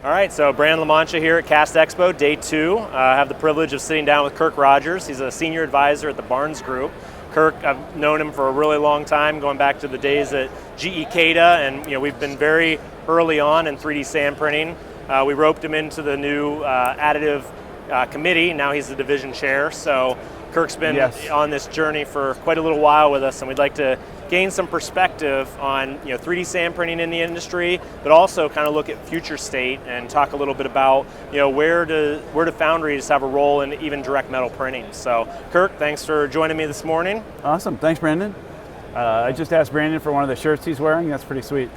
All right, so Brandon Lamoncha here at CastExpo, day 2. I have the privilege of sitting down with Kirk Rogers. He's a senior advisor at the Barnes Group. Kirk, I've known him for a really long time, going back to the days at GE CADA, and we've been very early on in 3D sand printing. We roped him into the new additive committee. Now he's the division chair. So Kirk's been on this journey for quite a little while with us, and we'd like to gain some perspective on 3D sand printing in the industry, but also kind of look at future state and talk a little bit about where do foundries have a role in even direct metal printing. So Kirk, thanks for joining me this morning. Awesome, thanks Brandon. I just asked Brandon for one of the shirts he's wearing. That's pretty sweet.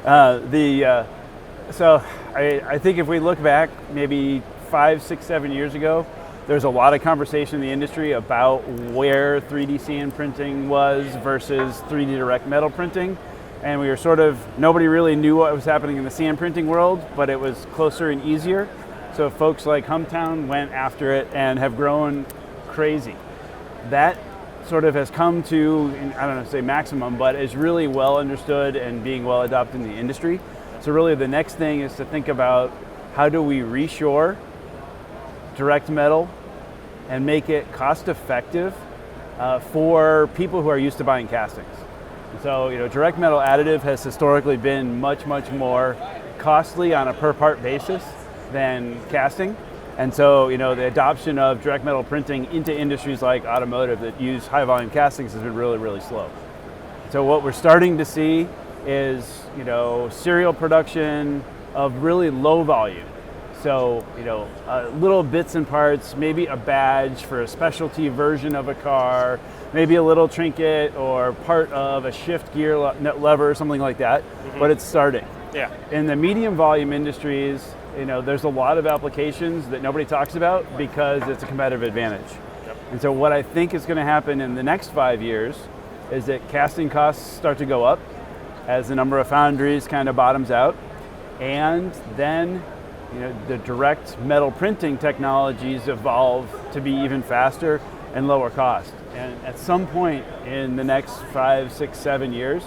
So I think if we look back maybe 5, 6, 7 years ago, there's a lot of conversation in the industry about where 3D sand printing was versus 3D direct metal printing. And we were nobody really knew what was happening in the sand printing world, but it was closer and easier. So folks like Humtown went after it and have grown crazy. That sort of has come to, I don't know, say maximum, but is really well understood and being well adopted in the industry. So really the next thing is to think about how do we reshore direct metal and make it cost effective for people who are used to buying castings. So direct metal additive has historically been much more costly on a per part basis than casting. And so the adoption of direct metal printing into industries like automotive that use high volume castings has been really slow. So what we're starting to see is serial production of really low volume. So, little bits and parts, maybe a badge for a specialty version of a car, maybe a little trinket or part of a shift gear lever or something like that, but it's starting. Yeah. In the medium volume industries, there's a lot of applications that nobody talks about because it's a competitive advantage. Yep. And so what I think is going to happen in the next 5 years is that casting costs start to go up as the number of foundries kind of bottoms out, and then the direct metal printing technologies evolve to be even faster and lower cost. And at some point in the next 5, 6, 7 years,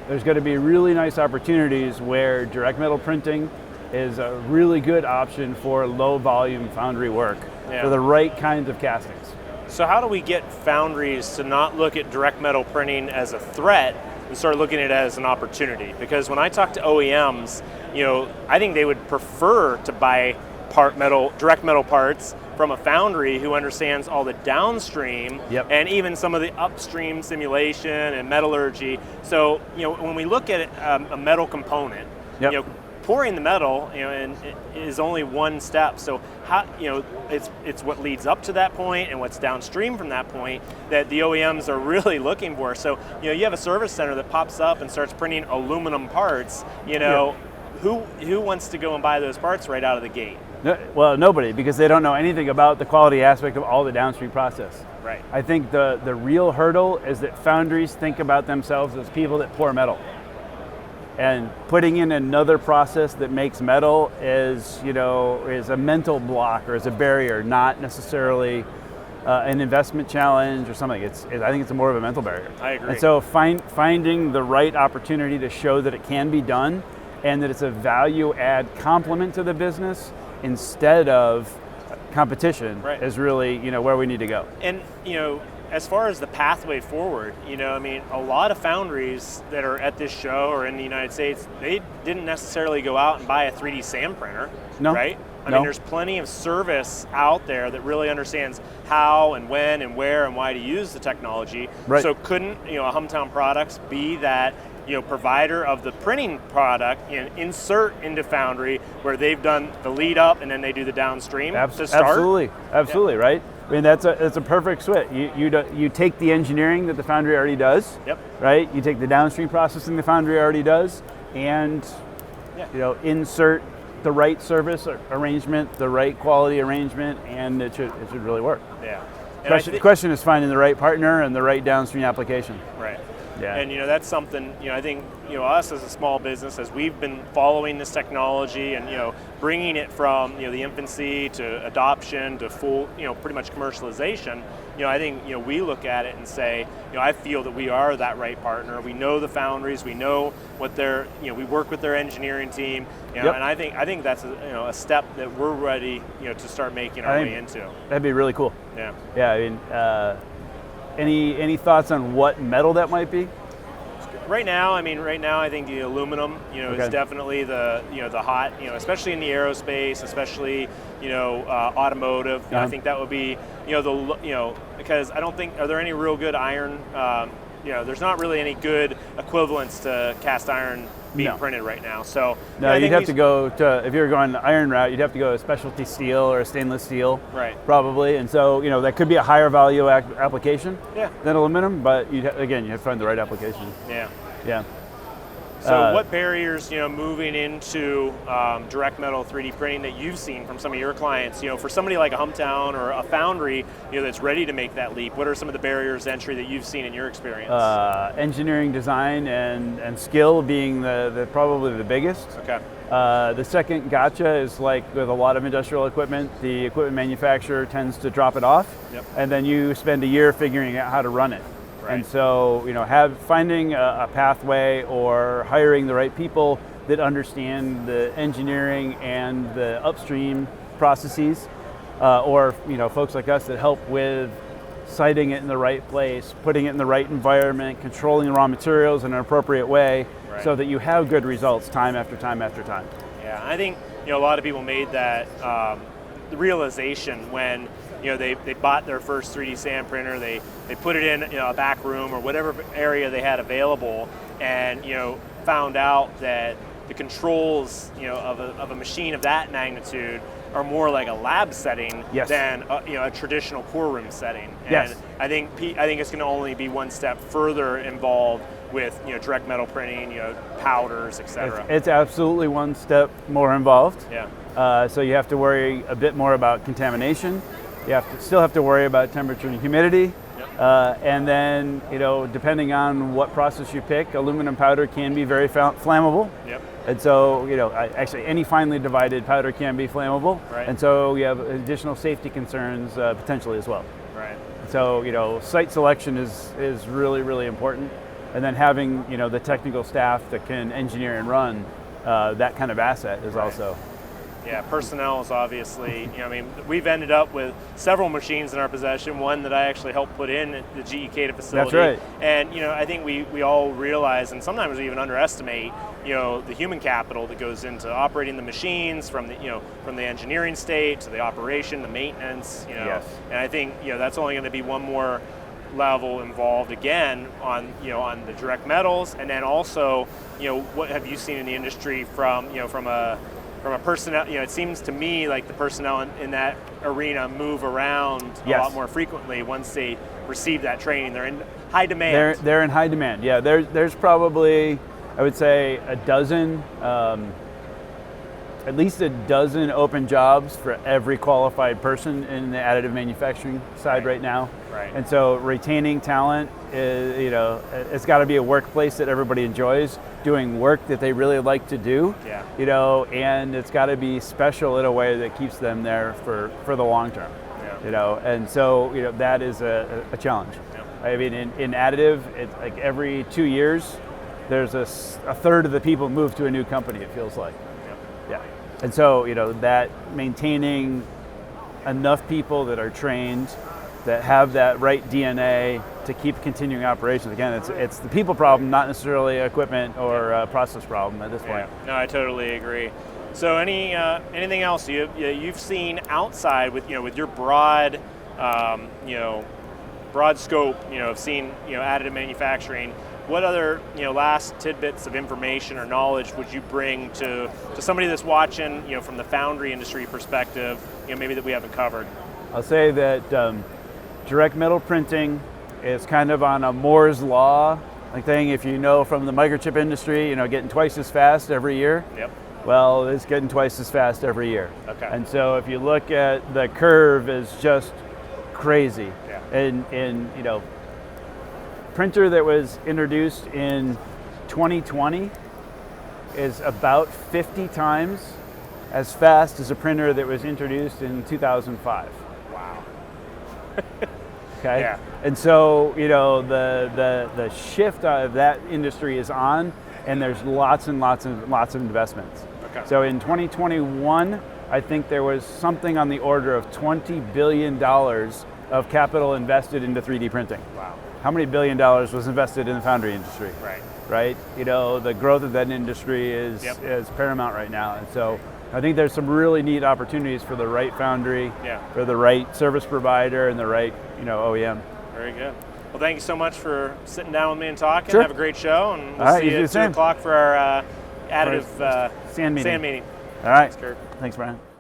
there's going to be really nice opportunities where direct metal printing is a really good option for low volume foundry work for the right kinds of castings. So how do we get foundries to not look at direct metal printing as a threat and start looking at it as an opportunity? Because when I talk to OEMs, I think they would prefer to buy direct metal parts from a foundry who understands all the downstream and even some of the upstream simulation and metallurgy. So, when we look at a metal component, pouring the metal, and is only one step. So how, it's what leads up to that point and what's downstream from that point that the OEMs are really looking for. So, you have a service center that pops up and starts printing aluminum parts, who wants to go and buy those parts right out of the gate? Well, nobody, because they don't know anything about the quality aspect of all the downstream process. Right. I think the real hurdle is that foundries think about themselves as people that pour metal. And putting in another process that makes metal is a mental block or is a barrier, not necessarily an investment challenge or something. I think it's more of a mental barrier. I agree. And so finding the right opportunity to show that it can be done and that it's a value add complement to the business instead of competition is really where we need to go. And as far as the pathway forward, a lot of foundries that are at this show or in the United States, they didn't necessarily go out and buy a 3D sand printer, right? I mean, there's plenty of service out there that really understands how and when and where and why to use the technology. Right. So couldn't, a Humtown Products be that, provider of the printing product and insert into foundry where they've done the lead up and then they do the downstream to start? Absolutely, right? I mean, that's a perfect switch. You take the engineering that the foundry already does, right? You take the downstream processing the foundry already does, and insert the right service arrangement, the right quality arrangement, and it should really work. Yeah. The question is finding the right partner and the right downstream application. Right. Yeah. And that's something, I think, us as a small business, as we've been following this technology and, bringing it from, the infancy to adoption to full, pretty much commercialization, I think we look at it and say, I feel that we are that right partner. We know the foundries, we know what they're, we work with their engineering team, and I think that's a step that we're ready to start making our way into. That'd be really cool. Yeah. Yeah. I mean, any thoughts on what metal that might be? Right now, I think the aluminum, is definitely the hot, especially in the aerospace, especially, automotive. I think that would be, because I don't think, are there any real good iron, there's not really any good equivalents to cast iron being printed right now. So no, you'd have to go to, if you're going the iron route, you'd have to go to specialty steel or a stainless steel, right? Probably. And so that could be a higher value application than aluminum, but you have to find the right application. Yeah. So what barriers, moving into direct metal 3D printing that you've seen from some of your clients, for somebody like a Humtown or a foundry, that's ready to make that leap, what are some of the barriers to entry that you've seen in your experience? Engineering design and skill being the probably the biggest. Okay. The second gotcha is like with a lot of industrial equipment, the equipment manufacturer tends to drop it off, and then you spend a year figuring out how to run it. Right. And so, finding a pathway or hiring the right people that understand the engineering and the upstream processes, or folks like us that help with siting it in the right place, putting it in the right environment, controlling the raw materials in an appropriate way, so that you have good results time after time after time. Yeah, I think a lot of people made that realization when they bought their first 3D sand printer, they put it in a back room or whatever area they had available, and found out that the controls of a machine of that magnitude are more like a lab setting than a traditional core room setting. And I think it's going to only be one step further involved with direct metal printing, powders, etc. It's absolutely one step more involved. Yeah. So you have to worry a bit more about contamination. You still have to worry about temperature and humidity. And then, depending on what process you pick, aluminum powder can be very flammable. And so, actually any finely divided powder can be flammable. And so you have additional safety concerns potentially as well. So, site selection is really, really important. And then having, the technical staff that can engineer and run that kind of asset is also. Yeah, personnel is obviously, we've ended up with several machines in our possession, one that I actually helped put in the GE Cada facility. That's right. And, I think we all realize, and sometimes we even underestimate, the human capital that goes into operating the machines from the engineering state to the operation, the maintenance, And I think, that's only going to be one more level involved again on the direct metals. And then also, what have you seen in the industry from a personnel, it seems to me like the personnel in that arena move around a lot more frequently once they receive that training. They're in high demand. They're in high demand. Yeah, there's probably, I would say, a dozen, at least a dozen open jobs for every qualified person in the additive manufacturing side right now. And so retaining talent is, it's got to be a workplace that everybody enjoys, doing work that they really like to do, and it's got to be special in a way that keeps them there for the long term, and so, that is a challenge. I mean, in additive, it's like every 2 years, there's a third of the people move to a new company, it feels like. And so, that maintaining enough people that are trained, that have that right DNA to keep continuing operations. Again, it's the people problem, not necessarily equipment or a process problem at this point. No, I totally agree. So, anything else you've seen outside with your broad, broad scope, of seeing additive manufacturing? What other last tidbits of information or knowledge would you bring to somebody that's watching, from the foundry industry perspective, maybe that we haven't covered? I'll say that direct metal printing is kind of on a Moore's law thing. If from the microchip industry, getting twice as fast every year. Well, it's getting twice as fast every year. And so if you look at the curve, is just crazy. And printer that was introduced in 2020 is about 50 times as fast as a printer that was introduced in 2005. Wow. Okay. Yeah. And so, you know, the shift of that industry is on, and there's lots and lots of investments. Okay. So in 2021, I think there was something on the order of $20 billion of capital invested into 3D printing. Wow. How many $1 billion was invested in the foundry industry? Right. Right? You know, the growth of that industry is paramount right now. And so I think there's some really neat opportunities for the right foundry, for the right service provider, and the right, you know, OEM. Very good. Well, thank you so much for sitting down with me and talking. Sure. Have a great show, and we'll All right, see you at 2 o'clock for our additive sand meeting. meeting. All right. Thanks, Kirk. Thanks, Brian.